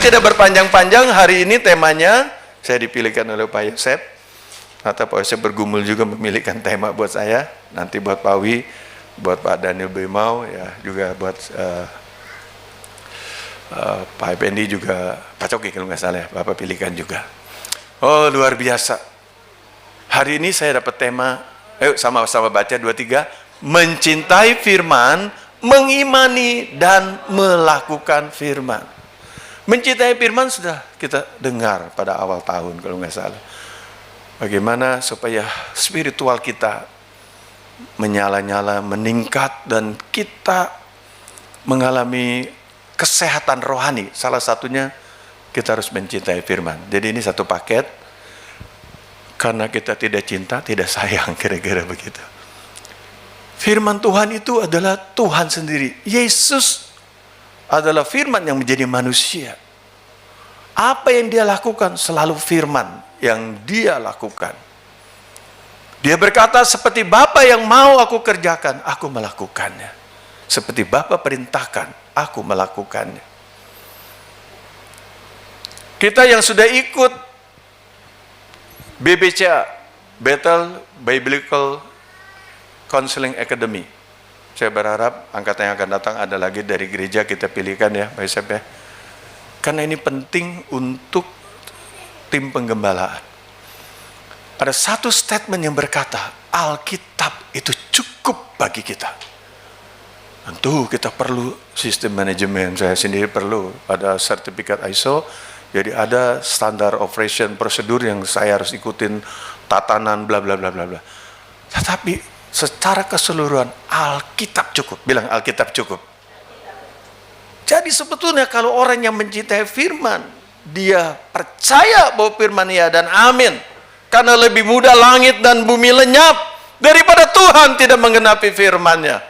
tidak berpanjang-panjang, hari ini temanya saya dipilihkan oleh Pak Yosef. Atau Pak Yosef bergumul juga memilihkan tema buat saya. Nanti buat Pak Wi, buat Pak Daniel Bimau, ya juga buat Pak Effendi juga, Pak Coki kalau nggak salah ya, Bapak pilihkan juga. Oh luar biasa. Hari ini saya dapat tema, ayo sama-sama baca 2-3. Mencintai firman, mengimani dan melakukan firman. Mencintai firman sudah kita dengar pada awal tahun kalau nggak salah. Bagaimana supaya spiritual kita menyala-nyala, meningkat, dan kita mengalami kesehatan rohani. Salah satunya kita harus mencintai firman. Jadi ini satu paket. Karena kita tidak cinta, tidak sayang, kira-kira begitu. Firman Tuhan itu adalah Tuhan sendiri. Yesus adalah firman yang menjadi manusia. Apa yang dia lakukan selalu firman yang dia lakukan. Dia berkata, seperti Bapa yang mau aku kerjakan, aku melakukannya. Seperti Bapa perintahkan, aku melakukannya. Kita yang sudah ikut BBCA, Bethel Biblical Counseling Academy. Saya berharap angkatan yang akan datang ada lagi dari gereja kita pilihkan ya, Pak Yosef ya. Karena ini penting untuk tim penggembalaan. Ada satu statement yang berkata, Alkitab itu cukup bagi kita. Tentu kita perlu sistem manajemen, saya sendiri perlu ada sertifikat ISO, jadi ada standar operation prosedur yang saya harus ikutin, tatanan bla bla bla bla bla. Tetapi secara keseluruhan Alkitab cukup. Bilang Alkitab cukup. Jadi sebetulnya kalau orang yang mencintai firman, dia percaya bahwa firman ya dan amin. Karena lebih mudah langit dan bumi lenyap daripada Tuhan tidak menggenapi firman-Nya.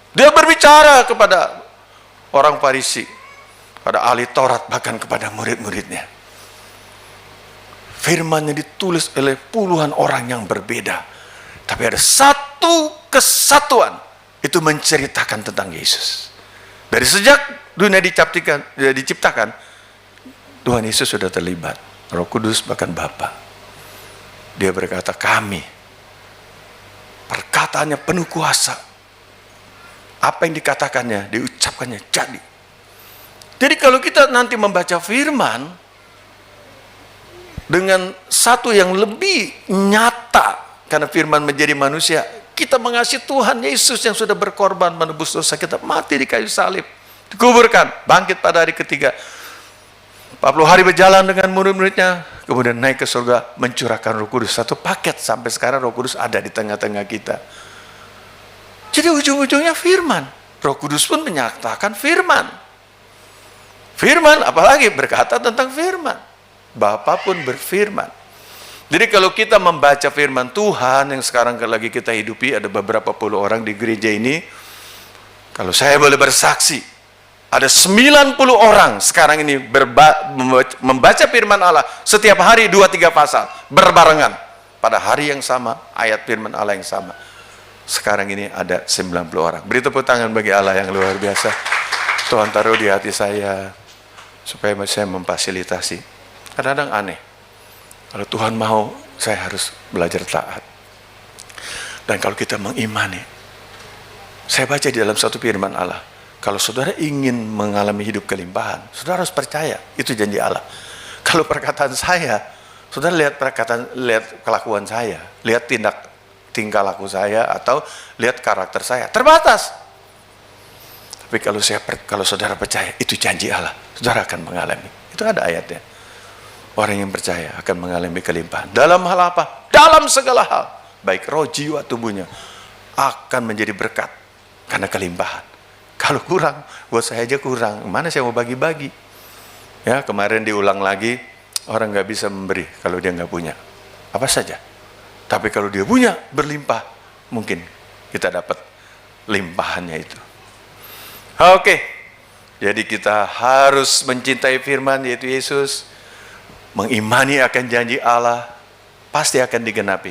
Dia berbicara kepada orang Farisi, pada ahli Taurat, bahkan kepada murid-muridnya. Firman-Nya ditulis oleh puluhan orang yang berbeda. Tapi ada satu kesatuan, itu menceritakan tentang Yesus. Dari sejak dunia diciptakan, Tuhan Yesus sudah terlibat. Roh Kudus bahkan Bapa. Dia berkata, kami. Perkataannya penuh kuasa. Apa yang dikatakannya, diucapkannya jadi. Jadi kalau kita nanti membaca firman dengan satu yang lebih nyata, karena firman menjadi manusia, kita mengasihi Tuhan Yesus yang sudah berkorban menebus dosa kita, mati di kayu salib, dikuburkan, bangkit pada hari ketiga, 40 hari berjalan dengan murid-muridnya, kemudian naik ke surga, mencurahkan Roh Kudus. Satu paket sampai sekarang Roh Kudus ada di tengah-tengah kita. Jadi ujung-ujungnya firman. Roh Kudus pun menyatakan firman. Firman apalagi berkata tentang firman. Bapa pun berfirman. Jadi kalau kita membaca firman Tuhan yang sekarang lagi kita hidupi, ada beberapa puluh orang di gereja ini, kalau saya boleh bersaksi, ada 90 orang sekarang ini membaca firman Allah setiap hari 2-3 pasal berbarengan pada hari yang sama, ayat firman Allah yang sama. Sekarang ini ada 90 orang. Beri tepuk tangan bagi Allah yang luar biasa. Tuhan taruh di hati saya supaya saya memfasilitasi. Kadang-kadang aneh. Kalau Tuhan mau, saya harus belajar taat. Dan kalau kita mengimani, saya baca di dalam satu firman Allah, kalau saudara ingin mengalami hidup kelimpahan, saudara harus percaya, itu janji Allah. Kalau perkataan saya, saudara lihat kelakuan saya, lihat tingkah laku saya, atau lihat karakter saya, terbatas. Tapi kalau saudara percaya, itu janji Allah, saudara akan mengalami. Itu ada ayatnya. Orang yang percaya akan mengalami kelimpahan. Dalam hal apa? Dalam segala hal. Baik roh, jiwa, tubuhnya akan menjadi berkat karena kelimpahan. Kalau kurang, buat saya aja kurang. Mana saya mau bagi-bagi? Ya, kemarin diulang lagi, orang nggak bisa memberi kalau dia nggak punya. Apa saja. Tapi kalau dia punya, berlimpah. Mungkin kita dapat limpahannya itu. Oke. Jadi kita harus mencintai firman, yaitu Yesus. Mengimani akan janji Allah, pasti akan digenapi.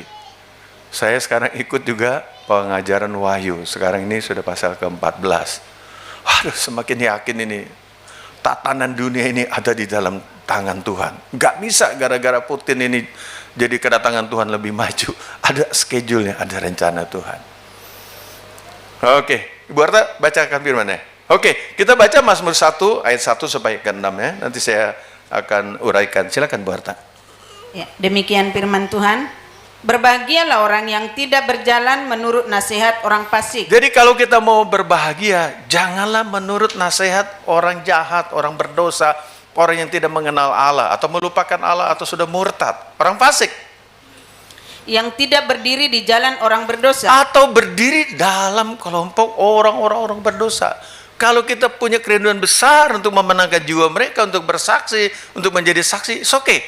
Saya sekarang ikut juga pengajaran Wahyu. Sekarang ini sudah pasal ke-14. Waduh, semakin yakin ini. tatanan dunia ini ada di dalam tangan Tuhan. Nggak bisa gara-gara Putin ini jadi kedatangan Tuhan lebih maju. Ada schedule-nya, ada rencana Tuhan. Oke, Ibu Arta bacakan firman-Nya. Oke, kita baca Mazmur 1 ayat 1 sampai ke 6 ya. Nanti saya akan uraikan. Silakan Bu Arta. Ya, demikian firman Tuhan. Berbahagialah orang yang tidak berjalan menurut nasihat orang fasik. Jadi kalau kita mau berbahagia, janganlah menurut nasihat orang jahat, orang berdosa, orang yang tidak mengenal Allah, atau melupakan Allah, atau sudah murtad. Orang fasik. Yang tidak berdiri di jalan orang berdosa. Atau berdiri dalam kelompok orang-orang berdosa. Kalau kita punya kerinduan besar untuk memenangkan jiwa mereka, untuk bersaksi, untuk menjadi saksi, it's okay.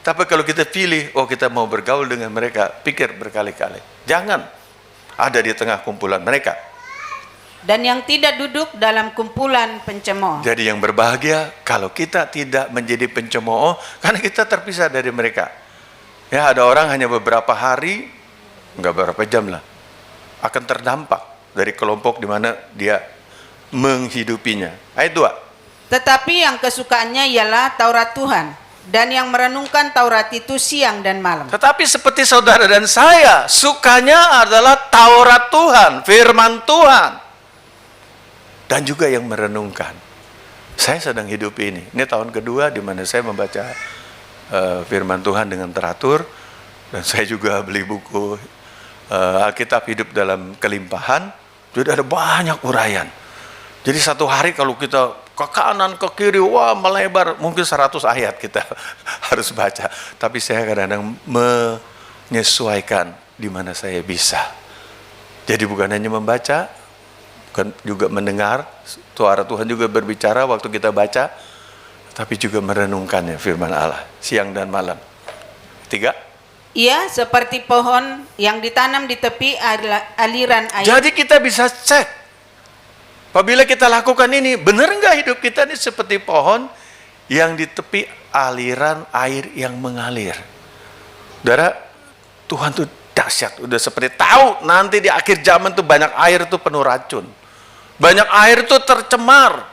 Tapi kalau kita pilih, kita mau bergaul dengan mereka, pikir berkali-kali. Jangan ada di tengah kumpulan mereka. Dan yang tidak duduk dalam kumpulan pencemooh. Jadi yang berbahagia kalau kita tidak menjadi pencemooh, karena kita terpisah dari mereka. Ya, ada orang hanya beberapa hari, enggak beberapa jam lah, akan terdampak dari kelompok di mana dia menghidupinya. Ayat 2. Tetapi yang kesukaannya ialah Taurat Tuhan. Dan yang merenungkan Taurat itu siang dan malam. Tetapi seperti saudara dan saya, sukanya adalah Taurat Tuhan, firman Tuhan. Dan juga yang merenungkan. Saya sedang hidup ini. Ini tahun kedua di mana saya membaca firman Tuhan dengan teratur. Dan saya juga beli buku Alkitab Hidup dalam Kelimpahan. Jadi ada banyak uraian. Jadi satu hari kalau kita ke kanan, ke kiri, wah melebar, mungkin 100 ayat kita harus baca. Tapi saya kadang-kadang menyesuaikan di mana saya bisa. Jadi bukan hanya membaca, bukan juga mendengar, suara Tuhan juga berbicara waktu kita baca, tapi juga merenungkannya firman Allah, siang dan malam. 3. Ia seperti pohon yang ditanam di tepi aliran air. Jadi kita bisa cek. Apabila kita lakukan ini, benar nggak hidup kita ini seperti pohon yang di tepi aliran air yang mengalir. Saudara, Tuhan tuh dahsyat. Udah seperti tahu nanti di akhir zaman tuh banyak air tuh penuh racun. Banyak air tuh tercemar.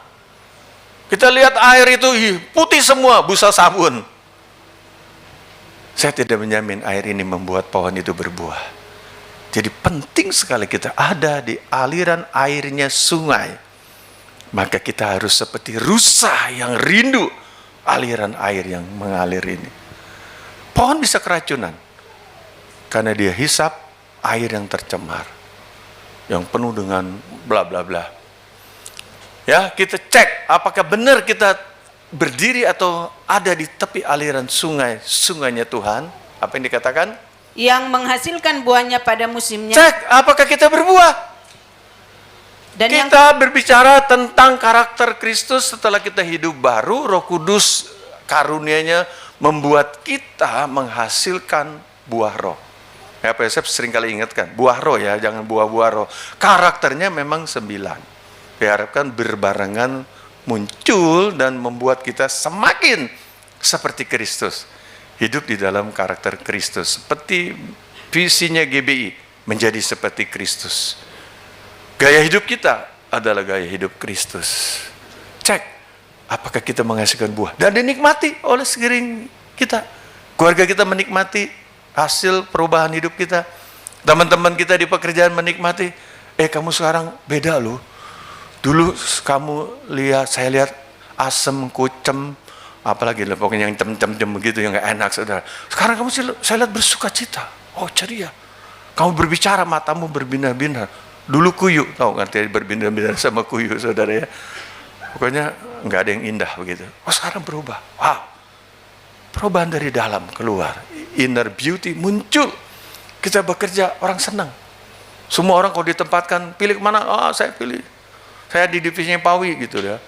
Kita lihat air itu putih semua, busa sabun. Saya tidak menjamin air ini membuat pohon itu berbuah. Jadi penting sekali kita ada di aliran airnya sungai. Maka kita harus seperti rusa yang rindu aliran air yang mengalir ini. Pohon bisa keracunan. Karena dia hisap air yang tercemar. Yang penuh dengan bla bla bla. Ya, kita cek apakah benar kita berdiri atau ada di tepi aliran sungai, sungainya Tuhan. Apa yang dikatakan? Yang menghasilkan buahnya pada musimnya. Cek apakah kita berbuah. Dan kita berbicara tentang karakter Kristus setelah kita hidup baru. Roh Kudus karunia-Nya membuat kita menghasilkan buah roh. Ya, Pak Yosef sering kali ingatkan, buah roh ya, jangan buah-buah roh. Karakternya memang 9. Diharapkan berbarengan muncul dan membuat kita semakin seperti Kristus. Hidup di dalam karakter Kristus. Seperti visinya GBI, menjadi seperti Kristus. Gaya hidup kita adalah gaya hidup Kristus. Cek, apakah kita menghasilkan buah. Dan dinikmati oleh sekeliling kita. Keluarga kita menikmati hasil perubahan hidup kita. Teman-teman kita di pekerjaan menikmati. Kamu sekarang beda loh. Dulu kamu lihat, saya lihat asem, kucem, apalagi lah pokoknya yang cem-cem begitu yang gak enak saudara. Sekarang kamu saya lihat bersuka cita. Oh ceria. Kamu berbicara matamu berbinar-binar. Dulu kuyu, tahu kan berbinar-binar sama kuyu saudara ya. Pokoknya nggak ada yang indah begitu. Oh sekarang berubah. Wow. Perubahan dari dalam keluar. Inner beauty muncul. Kita bekerja orang senang. Semua orang kalau ditempatkan pilih kemana? Saya pilih. Saya di divisinya Pawi gitu ya.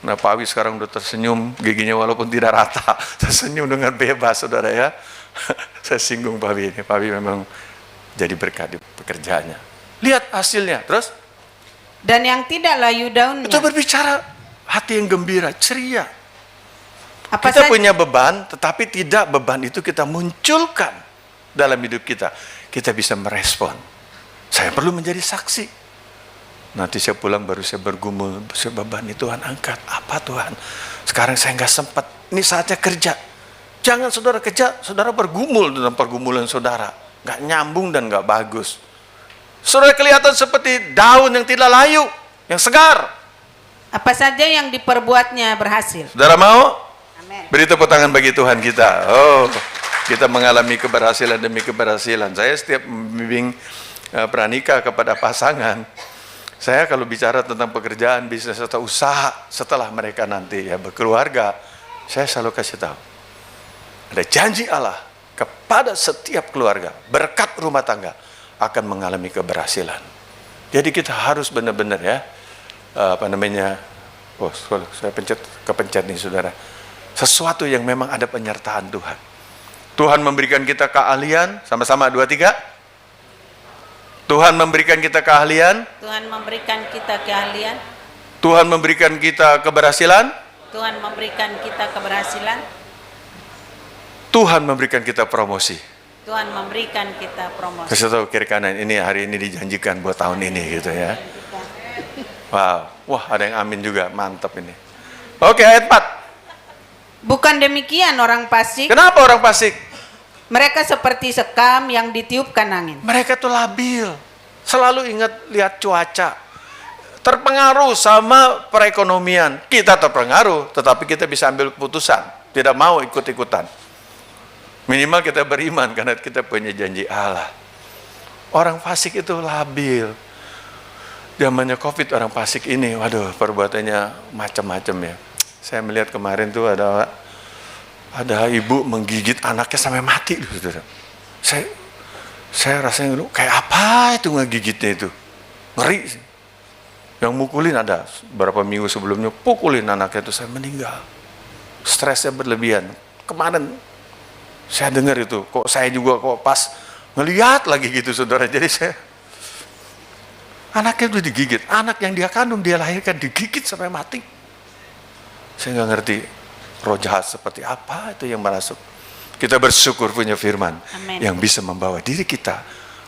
Nah Pawi sekarang udah tersenyum, giginya walaupun tidak rata, tersenyum dengan bebas saudara ya. Saya singgung Pawi ini, Pawi memang jadi berkat di pekerjaannya. Lihat hasilnya, terus? Dan yang tidak layu daunnya. Itu berbicara hati yang gembira, ceria. Apa kita saja? punya beban, tetapi tidak beban itu kita munculkan dalam hidup kita. Kita bisa merespon. Saya perlu menjadi saksi. Nanti saya pulang baru saya bergumul, saya beban Tuhan angkat. Apa Tuhan? Sekarang saya nggak sempat. Ini saatnya kerja. Jangan saudara kerja, saudara bergumul dalam pergumulan saudara. Nggak nyambung dan nggak bagus. Saudara kelihatan seperti daun yang tidak layu, yang segar. Apa saja yang diperbuatnya berhasil. Saudara mau? Amin. Beri tepuk tangan bagi Tuhan kita. Oh, kita mengalami keberhasilan demi keberhasilan. Saya setiap membimbing pranikah kepada pasangan, saya kalau bicara tentang pekerjaan, bisnis atau usaha setelah mereka nanti ya berkeluarga, saya selalu kasih tahu. Ada janji Allah kepada setiap keluarga, berkat rumah tangga akan mengalami keberhasilan. Jadi kita harus benar-benar ya, saya kepencet nih saudara. Sesuatu yang memang ada penyertaan Tuhan. Tuhan memberikan kita keahlian, sama-sama 2, 3. Tuhan memberikan kita keahlian. Tuhan memberikan kita keahlian. Tuhan memberikan kita keberhasilan. Tuhan memberikan kita keberhasilan. Tuhan memberikan kita promosi. Tuhan memberikan kita promosi. Kasih tahu kiri kanan, ini hari ini dijanjikan buat tahun ini gitu ya. Wow, wah ada yang amin juga, mantap ini. Oke, ayat 4. Bukan demikian orang fasik. Kenapa orang fasik? Mereka seperti sekam yang ditiupkan angin. Mereka tuh labil, selalu ingat lihat cuaca, terpengaruh sama perekonomian. Kita terpengaruh, tetapi kita bisa ambil keputusan, tidak mau ikut-ikutan. Minimal kita beriman karena kita punya janji Allah. Orang fasik itu labil. Zamannya COVID orang fasik ini, waduh perbuatannya macam-macam ya. Saya melihat kemarin tuh ada ibu menggigit anaknya sampai mati loh, saudara. Saya rasanya kayak apa itu ngegigitnya itu, ngeri sih. Yang mukulin ada beberapa minggu sebelumnya, pukulin anaknya itu saya meninggal. Stresnya berlebihan. Kemarin saya dengar itu, kok saya juga kok pas ngelihat lagi gitu saudara. Jadi saya, anaknya itu digigit, anak yang dia kandung dia lahirkan digigit sampai mati. Saya nggak ngerti roh jahat seperti apa itu yang masuk. Kita bersyukur punya firman. Amen. Yang bisa membawa diri kita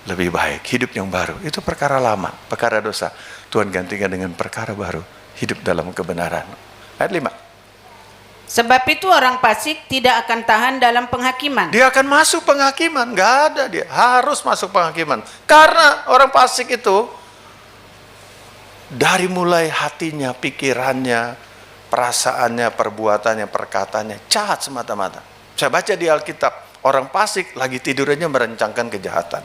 lebih baik, hidup yang baru. Itu perkara lama, perkara dosa. Tuhan gantikan dengan perkara baru, hidup dalam kebenaran. Ayat 5. Sebab itu orang fasik tidak akan tahan dalam penghakiman. Dia akan masuk penghakiman, nggak ada dia. Harus masuk penghakiman. Karena orang fasik itu dari mulai hatinya, pikirannya, perasaannya, perbuatannya, perkataannya jahat semata-mata. Saya baca di Alkitab, orang fasik lagi tidurnya merencangkan kejahatan.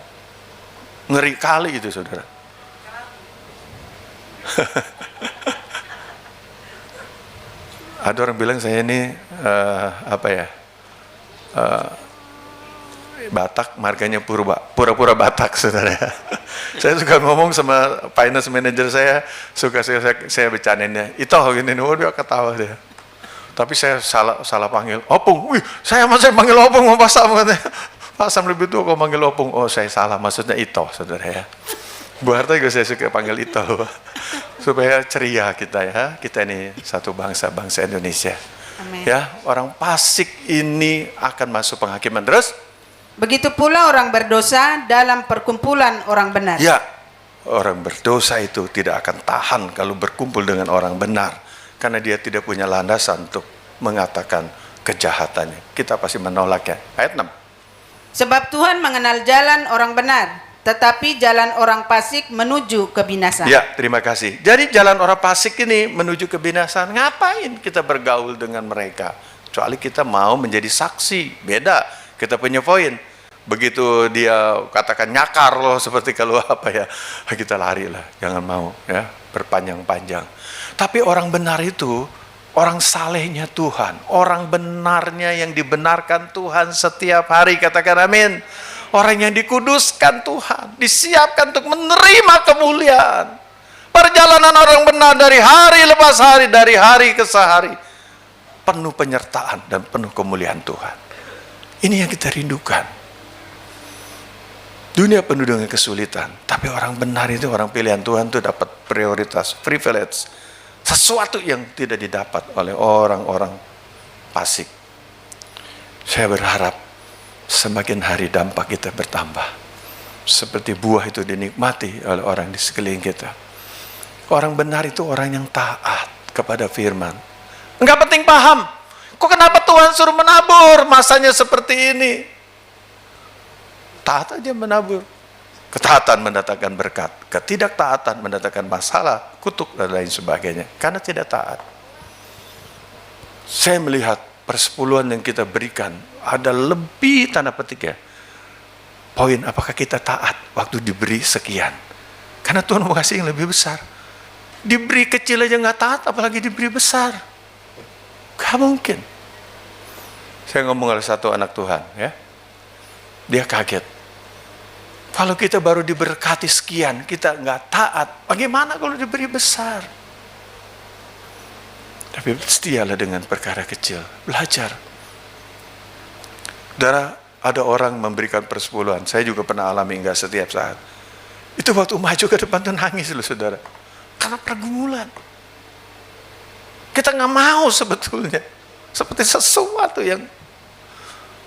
Ngeri kali itu saudara. Ada orang bilang saya ini Batak, marganya pura-pura Batak saudara. Saya suka ngomong sama finance manager saya, saya bercandainnya, itu gini, dia ketawa dia. Tapi saya salah panggil, Opung. Wih, saya panggil Opung, mau Pasam katanya. Pasam lebih tua kok manggil Opung. Oh, saya salah, maksudnya Ito, saudara ya. Bu Harta juga saya suka panggil Ito, supaya ceria kita ya. Kita ini satu bangsa Indonesia. Amin. Ya, orang fasik ini akan masuk penghakiman terus. Begitu pula orang berdosa dalam perkumpulan orang benar. Ya, orang berdosa itu tidak akan tahan kalau berkumpul dengan orang benar. Karena dia tidak punya landasan untuk mengatakan kejahatannya. Kita pasti menolaknya. Ayat 6. Sebab Tuhan mengenal jalan orang benar, tetapi jalan orang fasik menuju kebinasaan. Ya, terima kasih. Jadi jalan orang fasik ini menuju kebinasaan. Ngapain kita bergaul dengan mereka? Kecuali kita mau menjadi saksi. Beda. Kita punya poin. Begitu dia katakan nyakar loh, seperti kalau kita lari lah, jangan mau ya berpanjang-panjang. Tapi orang benar itu orang salehnya Tuhan, orang benarnya yang dibenarkan Tuhan setiap hari, katakan amin. Orang yang dikuduskan Tuhan, disiapkan untuk menerima kemuliaan. Perjalanan orang benar dari hari lepas hari, dari hari ke sehari, penuh penyertaan dan penuh kemuliaan Tuhan. Ini yang kita rindukan. Dunia penuh dengan kesulitan, tapi orang benar itu, orang pilihan Tuhan itu dapat prioritas, privilege, sesuatu yang tidak didapat oleh orang-orang fasik. Saya berharap semakin hari dampak kita bertambah, seperti buah itu dinikmati oleh orang di sekeliling kita. Orang benar itu orang yang taat kepada firman. Enggak penting paham. Kok kenapa Tuhan suruh menabur? Masanya seperti ini. Taat aja menabur. Ketaatan mendatangkan berkat. Ketidaktaatan mendatangkan masalah, kutuk dan lain sebagainya. Karena tidak taat. Saya melihat persepuluhan yang kita berikan ada lebih tanda petik ya. Poin, apakah kita taat waktu diberi sekian? Karena Tuhan mau kasih yang lebih besar. Diberi kecil aja nggak taat, apalagi diberi besar. Gak mungkin. Saya ngomong oleh satu anak Tuhan ya. Dia kaget. Kalau kita baru diberkati sekian, kita nggak taat. Bagaimana kalau diberi besar? Tapi setialah dengan perkara kecil. Belajar. Saudara, ada orang memberikan persepuluhan. Saya juga pernah alami nggak setiap saat. Itu waktu maju ke depan tuh nangis loh saudara. Karena pergumulan. Kita nggak mau sebetulnya. Seperti sesuatu yang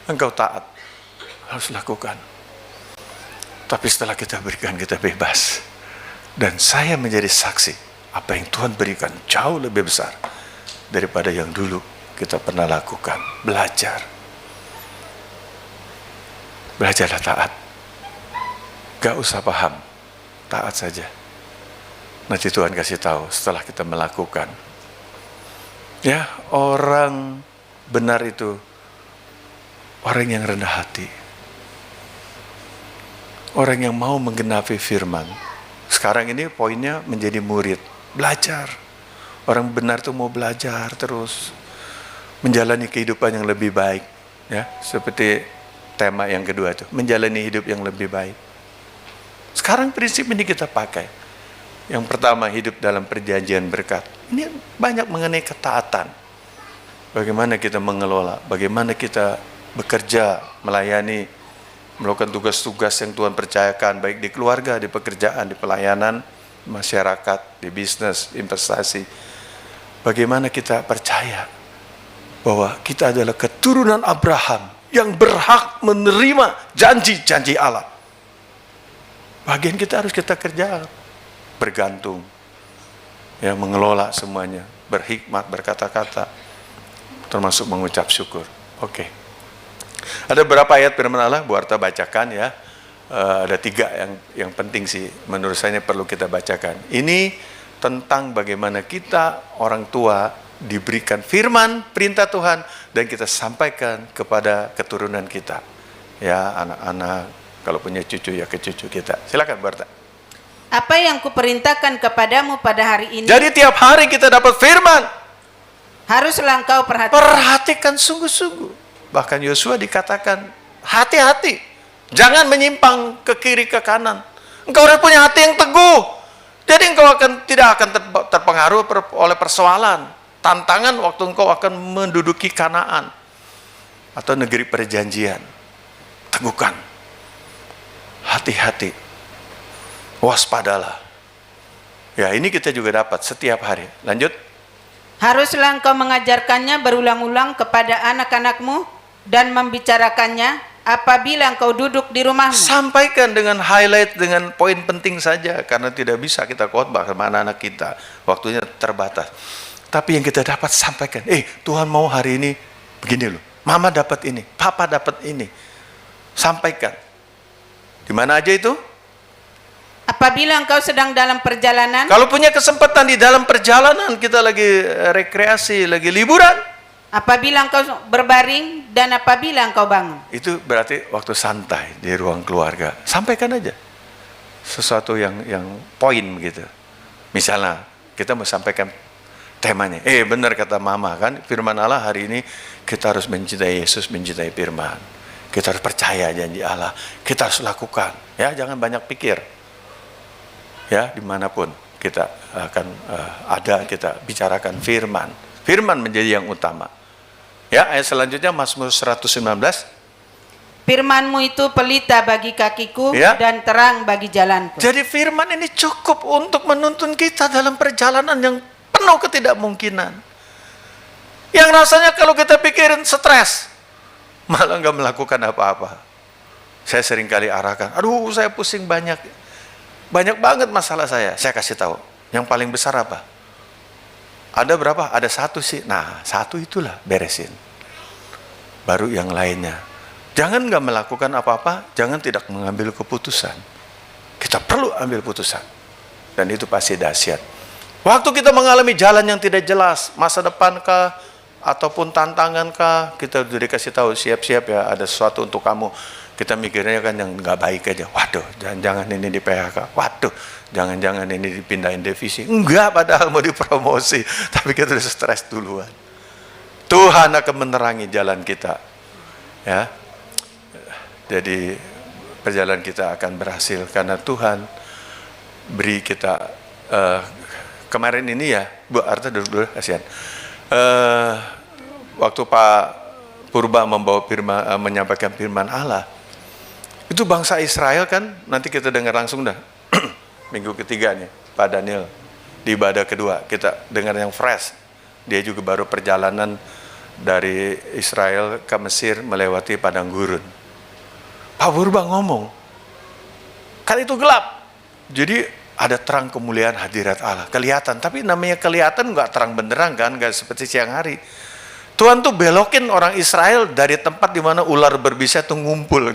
engkau taat. Harus lakukan. Tapi setelah kita berikan, kita bebas. Dan saya menjadi saksi. Apa yang Tuhan berikan jauh lebih besar. Daripada yang dulu kita pernah lakukan. Belajar. Belajarlah taat. Gak usah paham. Taat saja. Nanti Tuhan kasih tahu setelah kita melakukan. Ya, orang benar itu orang yang rendah hati. Orang yang mau menggenapi firman. Sekarang ini poinnya menjadi murid. Belajar. Orang benar itu mau belajar terus. Menjalani kehidupan yang lebih baik. Ya, seperti tema yang kedua itu. Menjalani hidup yang lebih baik. Sekarang prinsip ini kita pakai. Yang pertama, hidup dalam perjanjian berkat. Ini banyak mengenai ketaatan. Bagaimana kita mengelola, bagaimana kita bekerja, melayani, melakukan tugas-tugas yang Tuhan percayakan, baik di keluarga, di pekerjaan, di pelayanan, masyarakat, di bisnis, investasi. Bagaimana kita percaya bahwa kita adalah keturunan Abraham yang berhak menerima janji-janji Allah. Bagian kita harus kita kerjakan. Bergantung, ya, mengelola semuanya, berhikmat, berkata-kata, termasuk mengucap syukur. Oke. Ada beberapa ayat firman Allah, Bu Arta bacakan ya. Ada 3 yang penting sih, menurut saya perlu kita bacakan. Ini tentang bagaimana kita orang tua diberikan firman, perintah Tuhan, dan kita sampaikan kepada keturunan kita. Ya, anak-anak, kalau punya cucu ya ke cucu kita. Silakan Bu Arta. Apa yang kuperintahkan kepadamu pada hari ini, Jadi tiap hari kita dapat firman. haruslah engkau perhatikan. Perhatikan sungguh-sungguh. Bahkan Yosua dikatakan, hati-hati. Jangan menyimpang ke kiri ke kanan. Engkau harus punya hati yang teguh. Jadi engkau tidak akan terpengaruh oleh persoalan. Tantangan waktu engkau akan menduduki Kanaan. Atau negeri perjanjian. Teguhkan. Hati-hati. Waspadalah. Ya, ini kita juga dapat setiap hari. Lanjut. Haruslah engkau mengajarkannya berulang-ulang kepada anak-anakmu dan membicarakannya apabila engkau duduk di rumahmu. Sampaikan dengan highlight, dengan poin penting saja. Karena tidak bisa kita khotbah sama anak-anak kita. Waktunya terbatas. Tapi yang kita dapat sampaikan. Tuhan mau hari ini begini loh. Mama dapat ini. Papa dapat ini. Sampaikan. Di mana aja itu? Apabila engkau sedang dalam perjalanan, Kalau punya kesempatan di dalam perjalanan, kita lagi rekreasi, lagi liburan. apabila engkau berbaring, dan apabila engkau bangun. Itu berarti waktu santai di ruang keluarga. Sampaikan aja sesuatu yang poin begitu. Misalnya kita mau sampaikan temanya. Benar kata Mama kan, firman Allah hari ini kita harus mencintai Yesus, mencintai firman. Kita harus percaya janji Allah. Kita harus lakukan. Ya, jangan banyak pikir. Ya, dimanapun kita akan kita bicarakan firman. Firman menjadi yang utama. Ya, ayat selanjutnya Mazmur 119. Firman-Mu itu pelita bagi kakiku, Ya. dan terang bagi jalanku. Jadi firman ini cukup untuk menuntun kita dalam perjalanan yang penuh ketidakmungkinan. Yang rasanya kalau kita pikirin stres, malah nggak melakukan apa-apa. Saya seringkali arahkan, aduh saya pusing banyak banget masalah saya kasih tahu. Yang paling besar apa? Ada berapa? Ada satu sih. Nah, satu itulah beresin. Baru yang lainnya. Jangan nggak melakukan apa-apa, jangan tidak mengambil keputusan. Kita perlu ambil putusan. Dan itu pasti dahsyat. Waktu kita mengalami jalan yang tidak jelas, masa depan kah, ataupun tantangan kah, kita udah dikasih tahu, siap-siap ya, ada sesuatu untuk kamu. Kita mikirnya kan yang nggak baik aja. Waduh, jangan-jangan ini di PHK. Waduh, jangan-jangan ini dipindahin divisi. Enggak, padahal mau dipromosi. Tapi kita udah stres duluan. Tuhan akan menerangi jalan kita. Ya, jadi perjalanan kita akan berhasil karena Tuhan beri kita kemarin ini ya, Bu Arta dulu kasihan. Waktu Pak Purba membawa firman, menyampaikan firman Allah, itu bangsa Israel kan, nanti kita dengar langsung dah minggu ketiga nih Pak Daniel di ibadah kedua kita dengar yang fresh. Dia juga baru perjalanan dari Israel ke Mesir melewati padang gurun. Pak Purba ngomong, kan itu gelap, jadi ada terang kemuliaan hadirat Allah, kelihatan. Tapi namanya kelihatan nggak terang benderang kan, nggak seperti siang hari. Tuhan tuh belokin orang Israel dari tempat di mana ular berbisa tuh ngumpul.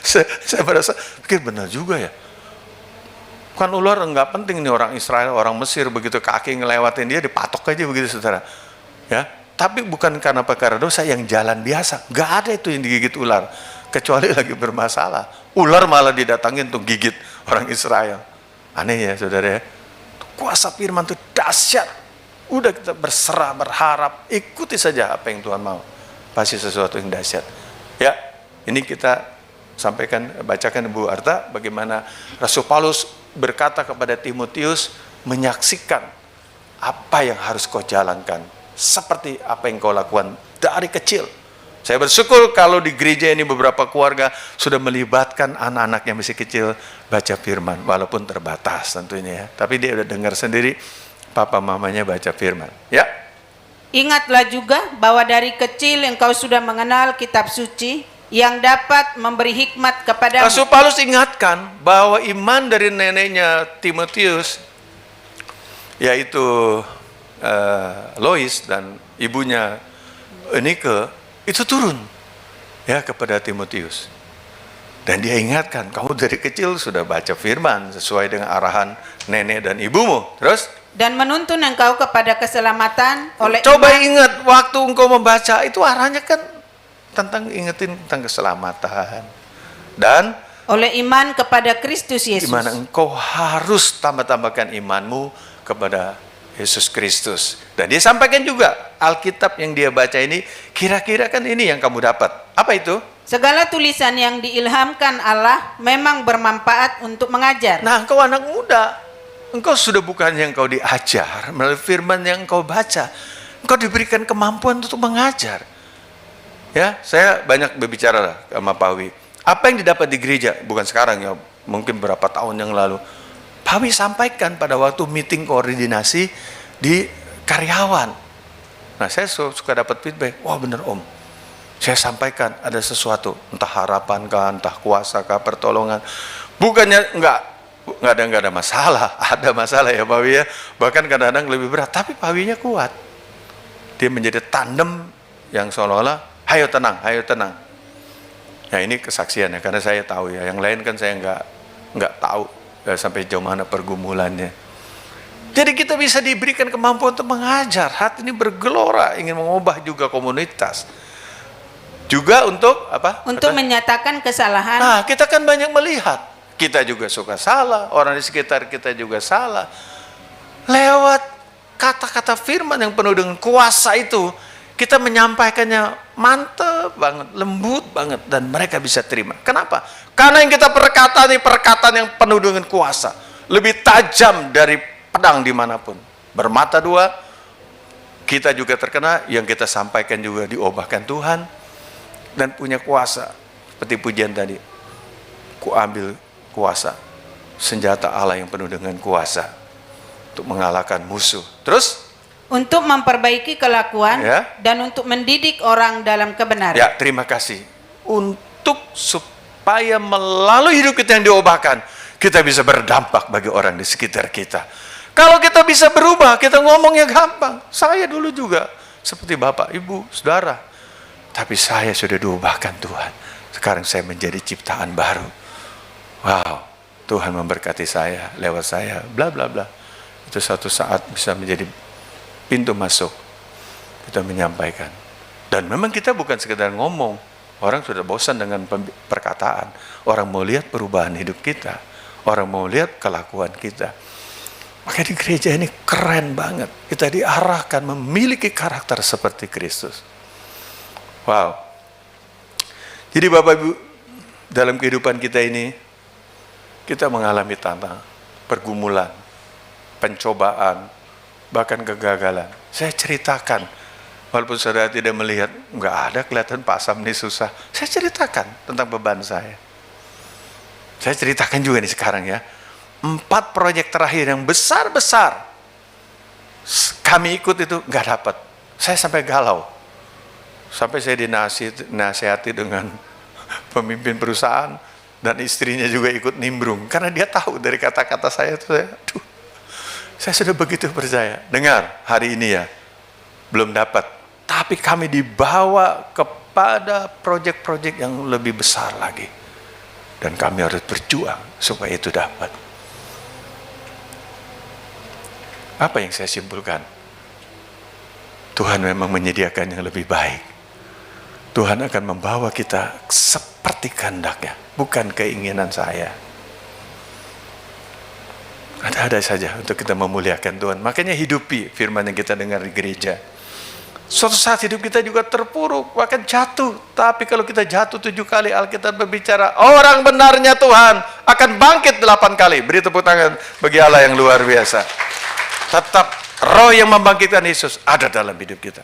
Saya merasa, pikir benar juga ya. Kan ular nggak penting nih orang Israel, orang Mesir begitu kaki ngelewatin dia dipatok aja begitu saudara. Ya, tapi bukan karena perkara dosa, yang jalan biasa. Nggak ada itu yang digigit ular, kecuali lagi bermasalah. Ular malah didatangin untuk gigit orang Israel. Aneh ya saudara ya. Kuasa firman itu dahsyat. Udah kita berserah, berharap, ikuti saja apa yang Tuhan mau. Pasti sesuatu yang dahsyat. Ya, ini kita sampaikan, bacakan Bu Arta, bagaimana Rasul Paulus berkata kepada Timotius, menyaksikan apa yang harus kau jalankan. Seperti apa yang kau lakukan dari kecil. Saya bersyukur kalau di gereja ini beberapa keluarga sudah melibatkan anak-anak yang masih kecil baca firman, walaupun terbatas tentunya ya. Tapi dia udah dengar sendiri papa mamanya baca firman. Ya. Ingatlah juga bahwa dari kecil engkau sudah mengenal kitab suci yang dapat memberi hikmat kepadamu. Rasul Paulus ingatkan bahwa iman dari neneknya Timotius, yaitu Lois dan ibunya Eunike, itu turun ya kepada Timotius. Dan dia ingatkan, kamu dari kecil sudah baca firman sesuai dengan arahan nenek dan ibumu. Terus? Dan menuntun engkau kepada keselamatan oleh coba iman. ingat waktu engkau membaca itu arahnya kan tentang ingetin tentang keselamatan dan oleh iman kepada Kristus Yesus. di mana engkau harus tambah-tambahkan imanmu kepada Yesus Kristus. Dan dia sampaikan juga Alkitab yang dia baca ini kira-kira kan ini yang kamu dapat. Apa itu? Segala tulisan yang diilhamkan Allah memang bermanfaat untuk mengajar. Nah, engkau anak muda, engkau sudah bukan yang engkau diajar melalui firman yang engkau baca. Engkau diberikan kemampuan untuk mengajar. Ya, saya banyak berbicara sama Pak Wi. Apa yang didapat di gereja, bukan sekarang ya, mungkin berapa tahun yang lalu. Pak Wi sampaikan pada waktu meeting koordinasi di karyawan. Nah, saya suka dapat feedback, wah bener Om. Saya sampaikan ada sesuatu, entah harapan kah, entah kuasa kah, pertolongan. Bukannya enggak ada masalah, ada masalah ya Pak Wi ya. Bahkan kadang-kadang lebih berat, tapi Pak Wi-nya kuat. Dia menjadi tandem yang seolah-olah, ayo tenang. Ya ini kesaksiannya, karena saya tahu ya. Yang lain kan saya nggak tahu ya, sampai jauh mana pergumulannya. Jadi kita bisa diberikan kemampuan untuk mengajar. Hati ini bergelora, ingin mengubah juga komunitas. Juga untuk apa? Untuk menyatakan kesalahan. Nah, kita kan banyak melihat. Kita juga suka salah, orang di sekitar kita juga salah. Lewat kata-kata firman yang penuh dengan kuasa itu, kita menyampaikannya mantep banget, lembut banget, dan mereka bisa terima. Kenapa? Karena yang kita perkataan ini perkataan yang penuh dengan kuasa. Lebih tajam dari pedang dimanapun. Bermata dua, kita juga terkena, yang kita sampaikan juga diubahkan Tuhan, dan punya kuasa. Seperti pujian tadi, ku ambil kuasa, senjata Allah yang penuh dengan kuasa untuk mengalahkan musuh. Terus? Untuk memperbaiki kelakuan Ya. dan untuk mendidik orang dalam kebenaran. Ya, terima kasih. Untuk supaya melalui hidup kita yang diubahkan, kita bisa berdampak bagi orang di sekitar kita. Kalau kita bisa berubah, kita ngomongnya gampang. Saya dulu juga seperti bapak, ibu, saudara. Tapi saya sudah diubahkan Tuhan. Sekarang saya menjadi ciptaan baru. Wow, Tuhan memberkati saya, lewat saya, bla bla bla. Itu suatu saat bisa menjadi pintu masuk. Kita menyampaikan. Dan memang kita bukan sekedar ngomong. Orang sudah bosan dengan perkataan. Orang mau lihat perubahan hidup kita. Orang mau lihat kelakuan kita. Maka di gereja ini keren banget. Kita diarahkan memiliki karakter seperti Kristus. Wow. Jadi Bapak Ibu, dalam kehidupan kita ini, kita mengalami tantangan, pergumulan, pencobaan, bahkan kegagalan. Saya ceritakan, walaupun saudara tidak melihat, nggak ada kelihatan Pak Sam ini susah. Saya ceritakan tentang beban saya. Saya ceritakan juga nih sekarang ya. 4 proyek terakhir yang besar-besar, kami ikut itu nggak dapat. Saya sampai galau. Sampai saya dinasihati dengan pemimpin perusahaan, dan istrinya juga ikut nimbrung. Karena dia tahu dari kata-kata saya itu, saya sudah begitu percaya. Dengar, hari ini ya, belum dapat. Tapi kami dibawa kepada proyek-proyek yang lebih besar lagi. Dan kami harus berjuang supaya itu dapat. Apa yang saya simpulkan? Tuhan memang menyediakan yang lebih baik. Tuhan akan membawa kita seperti kehendaknya, bukan keinginan saya. Ada-ada saja untuk kita memuliakan Tuhan. Makanya hidupi firman yang kita dengar di gereja. Suatu saat hidup kita juga terpuruk, bahkan jatuh. Tapi kalau kita jatuh 7 kali, Alkitab berbicara, orang benarnya Tuhan akan bangkit 8 kali. Beri tepuk tangan bagi Allah yang luar biasa. Tetap roh yang membangkitkan Yesus ada dalam hidup kita.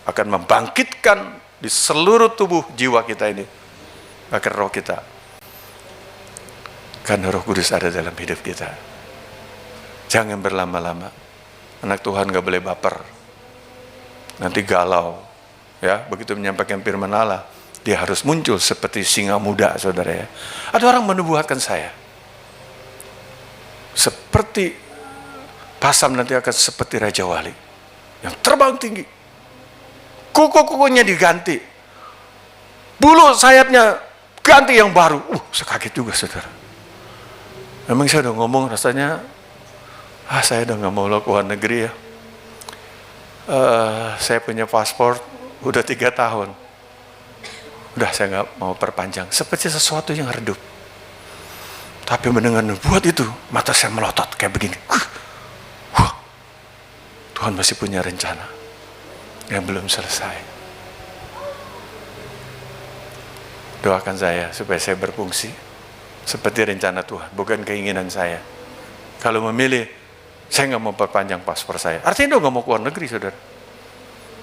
Akan membangkitkan di seluruh tubuh jiwa kita ini. Bahkan roh kita. Karena Roh Kudus ada dalam hidup kita. Jangan berlama-lama. Anak Tuhan gak boleh baper. Nanti galau. Ya, begitu menyampaikan firman Allah, dia harus muncul seperti singa muda, saudara ya. Ada orang menubuatkan saya. Seperti Pak Sam nanti akan seperti Raja Wali. Yang terbang tinggi. Kuku-kukunya diganti. Bulu sayapnya ganti yang baru. Saya kaget juga, saudara. Memang saya udah ngomong rasanya, saya udah gak mau ke luar negeri ya. Saya punya paspor udah 3 tahun. Udah saya gak mau perpanjang. Seperti sesuatu yang redup. Tapi mendengar nubuat itu, mata saya melotot kayak begini. Tuhan masih punya rencana yang belum selesai. Doakan saya supaya saya berfungsi seperti rencana Tuhan, bukan keinginan saya. Kalau memilih, saya nggak mau perpanjang paspor saya. Artinya nggak mau keluar negeri, saudara.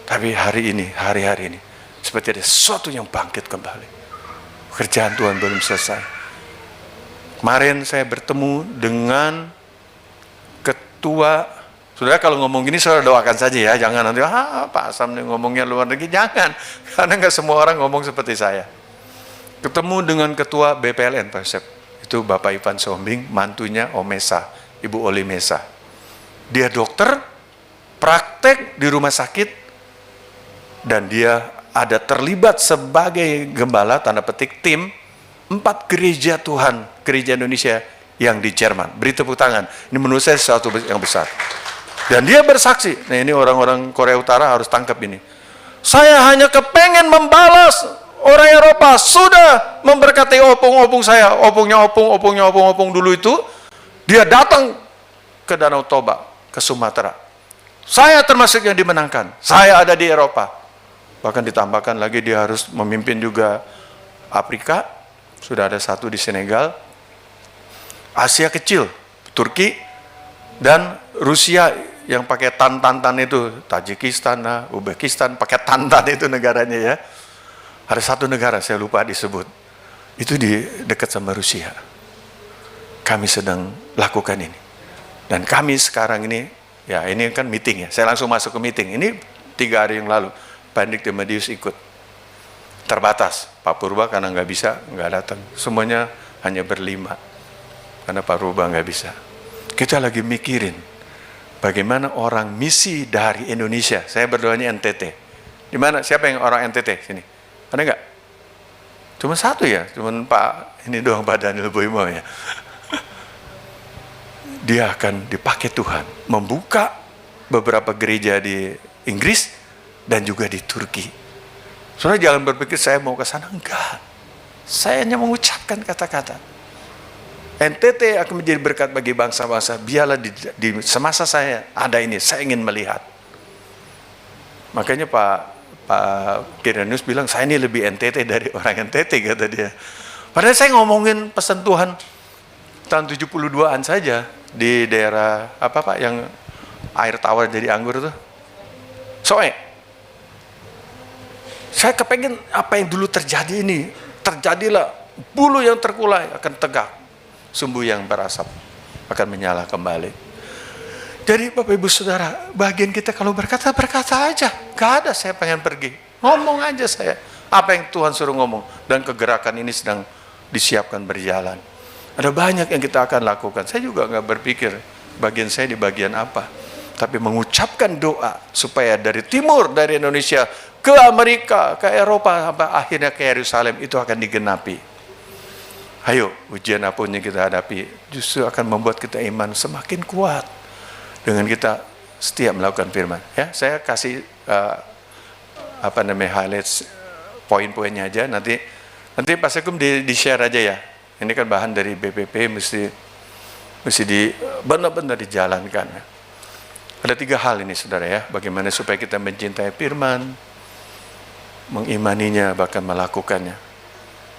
Tapi hari ini, seperti ada sesuatu yang bangkit kembali. Kerjaan Tuhan belum selesai. Kemarin saya bertemu dengan ketua. Saudara kalau ngomong gini, saudara doakan saja ya. Jangan nanti, Pak Sam nih ngomongnya luar negeri. Jangan. Karena nggak semua orang ngomong seperti saya. Ketemu dengan ketua BPLN, Pak Sep. Itu Bapak Ivan Sombing, mantunya Omesa, Ibu Oli Mesa. Dia dokter, praktek di rumah sakit, dan dia ada terlibat sebagai gembala, tanda petik, tim 4 gereja Tuhan, gereja Indonesia yang di Jerman. Beri tepuk tangan. Ini menurut saya sesuatu yang besar. Dan dia bersaksi, nah ini orang-orang Korea Utara harus tangkap ini. Saya hanya kepengen membalas orang Eropa sudah memberkati opung-opung saya, opungnya opung dulu itu. Dia datang ke Danau Toba, ke Sumatera. Saya termasuk yang dimenangkan. Saya ada di Eropa. Bahkan ditambahkan lagi dia harus memimpin juga Afrika. Sudah ada 1 di Senegal. Asia kecil, Turki dan Rusia yang pakai tan-tan itu, Tajikistan, Uzbekistan, pakai tan-tan itu negaranya ya. Ada 1 negara saya lupa disebut. Itu di dekat sama Rusia. Kami sedang lakukan ini. Dan kami sekarang ini, ya ini kan meeting ya. Saya langsung masuk ke meeting. Ini 3 hari yang lalu, Pandik Demadius ikut. Terbatas. Pak Purba karena nggak bisa, nggak datang. Semuanya hanya berlima. Karena Pak Purba nggak bisa. Kita lagi mikirin bagaimana orang misi dari Indonesia. Saya berdoanya NTT. Di mana? Siapa yang orang NTT sini? Ada nggak? Cuma satu ya, cuma Pak ini doang, Pak Daniel Boimo ya. Dia akan dipakai Tuhan membuka beberapa gereja di Inggris dan juga di Turki. Saudara jangan berpikir saya mau ke sana, enggak. Saya hanya mengucapkan kata-kata. NTT akan menjadi berkat bagi bangsa-bangsa. Biarlah di semasa saya ada ini, saya ingin melihat. Makanya Pak Kirenius bilang, saya ini lebih NTT dari orang NTT, kata dia. Padahal saya ngomongin pesan Tuhan tahun 72-an saja di daerah apa Pak yang air tawar jadi anggur tuh. Soe. Saya kepengen apa yang dulu terjadi ini, terjadilah. Bulu yang terkulai akan tegak, sumbu yang berasap akan menyala kembali. Jadi Bapak Ibu Saudara, bagian kita kalau berkata aja. Gak ada saya pengen pergi. Ngomong aja saya. Apa yang Tuhan suruh ngomong. Dan kegerakan ini sedang disiapkan berjalan. Ada banyak yang kita akan lakukan. Saya juga gak berpikir bagian saya di bagian apa. Tapi mengucapkan doa supaya dari timur, dari Indonesia ke Amerika, ke Eropa, sampai akhirnya ke Yerusalem, itu akan digenapi. Ayo, ujian apapun yang kita hadapi justru akan membuat kita iman semakin kuat dengan kita setiap melakukan firman. Ya, saya kasih highlights poin-poinnya aja. Nanti Pak Sekum di share aja ya. Ini kan bahan dari BPP, mesti benar-benar dijalankan. Ada 3 hal ini saudara ya. Bagaimana supaya kita mencintai firman, mengimaninya, bahkan melakukannya.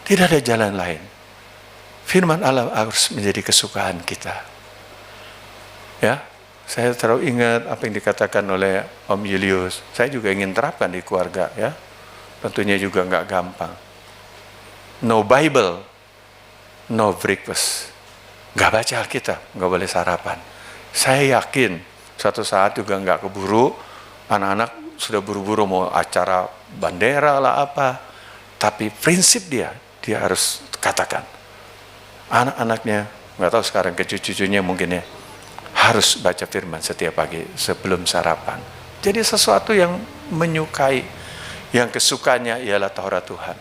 Tidak ada jalan lain. Firman Allah harus menjadi kesukaan kita. Ya, saya terlalu ingat apa yang dikatakan oleh Om Julius. Saya juga ingin terapkan di keluarga ya. Tentunya juga nggak gampang. No Bible, no breakfast. Nggak baca Alkitab, nggak boleh sarapan. Saya yakin suatu saat juga nggak keburu. Anak-anak sudah buru-buru mau acara bandera lah apa. Tapi prinsip dia harus katakan. Anak-anaknya, nggak tahu sekarang ke cucu-cucunya mungkin ya, harus baca firman setiap pagi sebelum sarapan. Jadi sesuatu yang menyukai, yang kesukanya ialah Taurat Tuhan.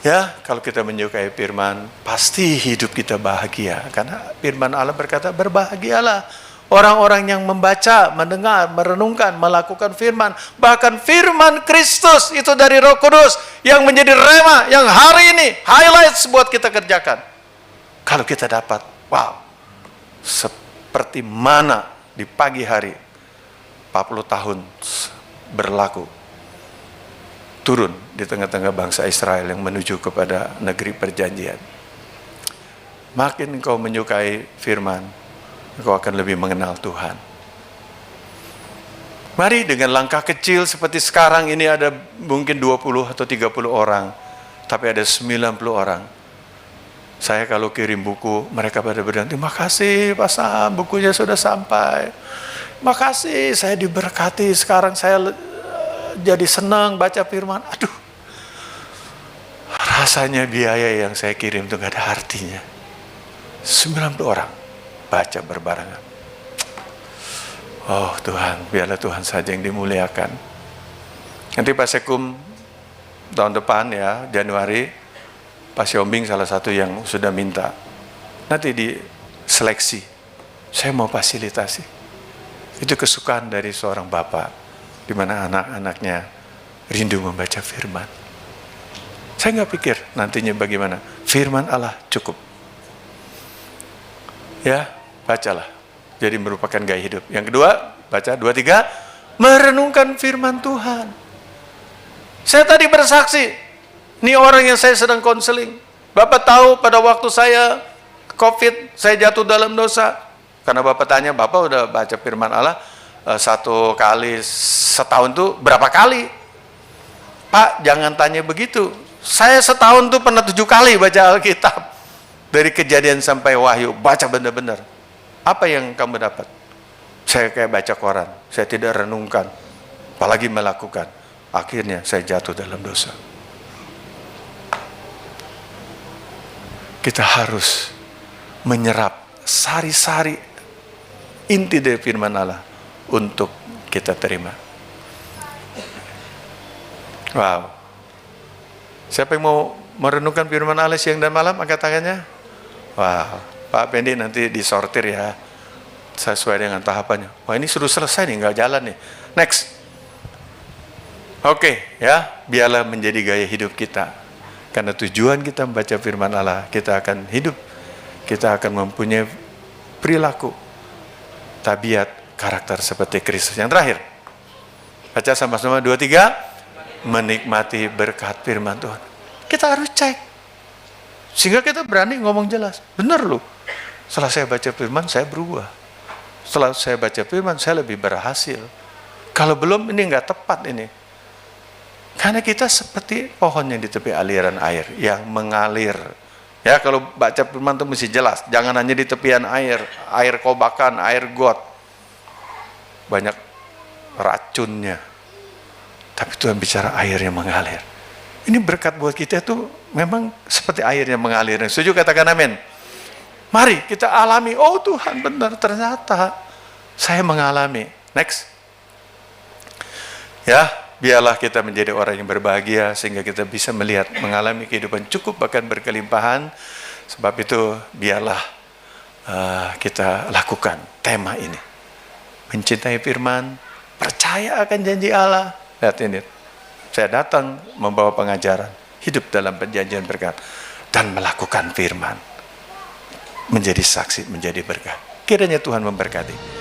Ya, kalau kita menyukai firman, pasti hidup kita bahagia. Karena firman Allah berkata, berbahagialah orang-orang yang membaca, mendengar, merenungkan, melakukan firman. Bahkan firman Kristus itu dari Roh Kudus yang menjadi rema, yang hari ini highlights buat kita kerjakan. Kalau kita dapat, wow, seperti mana di pagi hari 40 tahun berlaku, turun di tengah-tengah bangsa Israel yang menuju kepada negeri perjanjian. Makin engkau menyukai firman, engkau akan lebih mengenal Tuhan. Mari dengan langkah kecil seperti sekarang ini ada mungkin 20 atau 30 orang, tapi ada 90 orang. Saya kalau kirim buku, mereka pada bilang, terima kasih Pak Sam, bukunya sudah sampai. Makasih, saya diberkati, sekarang saya jadi senang baca firman. Aduh, rasanya biaya yang saya kirim itu gak ada artinya. 90 orang baca berbarengan. Oh Tuhan, biarlah Tuhan saja yang dimuliakan. Nanti Pak Sekum tahun depan ya, Januari, Pak Siombing salah satu yang sudah minta. Nanti diseleksi, saya mau fasilitasi. Itu kesukaan dari seorang bapak, di mana anak-anaknya rindu membaca firman. Saya nggak pikir nantinya bagaimana. Firman Allah cukup. Ya, bacalah. Jadi merupakan gaya hidup. Yang kedua, baca 2, 3, merenungkan firman Tuhan. Saya tadi bersaksi, ini orang yang saya sedang konseling. Bapak tahu pada waktu saya COVID, saya jatuh dalam dosa. Karena Bapak tanya, Bapak udah baca firman Allah 1 kali setahun tuh berapa kali? Pak, jangan tanya begitu. Saya setahun tuh pernah 7 kali baca Alkitab. Dari Kejadian sampai Wahyu, baca benar-benar. Apa yang kamu dapat? Saya kayak baca koran, saya tidak renungkan, apalagi melakukan. Akhirnya saya jatuh dalam dosa. Kita harus menyerap sari-sari inti dari firman Allah untuk kita terima. Wow. Siapa yang mau merenungkan firman Allah siang dan malam, angkat tangannya. Wow, Pak Pendi nanti disortir ya, sesuai dengan tahapannya. Wah, ini sudah selesai nih, nggak jalan nih. Next. Oke, ya, biarlah menjadi gaya hidup kita. Karena tujuan kita membaca firman Allah, kita akan hidup, kita akan mempunyai perilaku, tabiat, karakter seperti Kristus. Yang terakhir, baca sama-sama 2, 3. Menikmati berkat firman Tuhan. Kita harus cek sehingga kita berani ngomong jelas. Benar loh, setelah saya baca firman saya berubah, setelah saya baca firman saya lebih berhasil. Kalau belum, ini nggak tepat ini, karena kita seperti pohon yang di tepi aliran air yang mengalir. Ya, kalau baca firman itu mesti jelas, jangan hanya di tepian air kobakan, air got, banyak racunnya. Tapi Tuhan bicara air yang mengalir. Ini berkat buat kita itu memang seperti air yang mengalir. Setuju, katakan amin. Mari kita alami. Oh Tuhan, benar, ternyata saya mengalami. Next. Ya, biarlah kita menjadi orang yang berbahagia sehingga kita bisa melihat, mengalami kehidupan cukup bahkan berkelimpahan. Sebab itu biarlah kita lakukan tema ini. Mencintai firman, percaya akan janji Allah. Lihat ini, saya datang membawa pengajaran, hidup dalam perjanjian berkat, dan melakukan firman. Menjadi saksi, menjadi berkat. Kiranya Tuhan memberkati.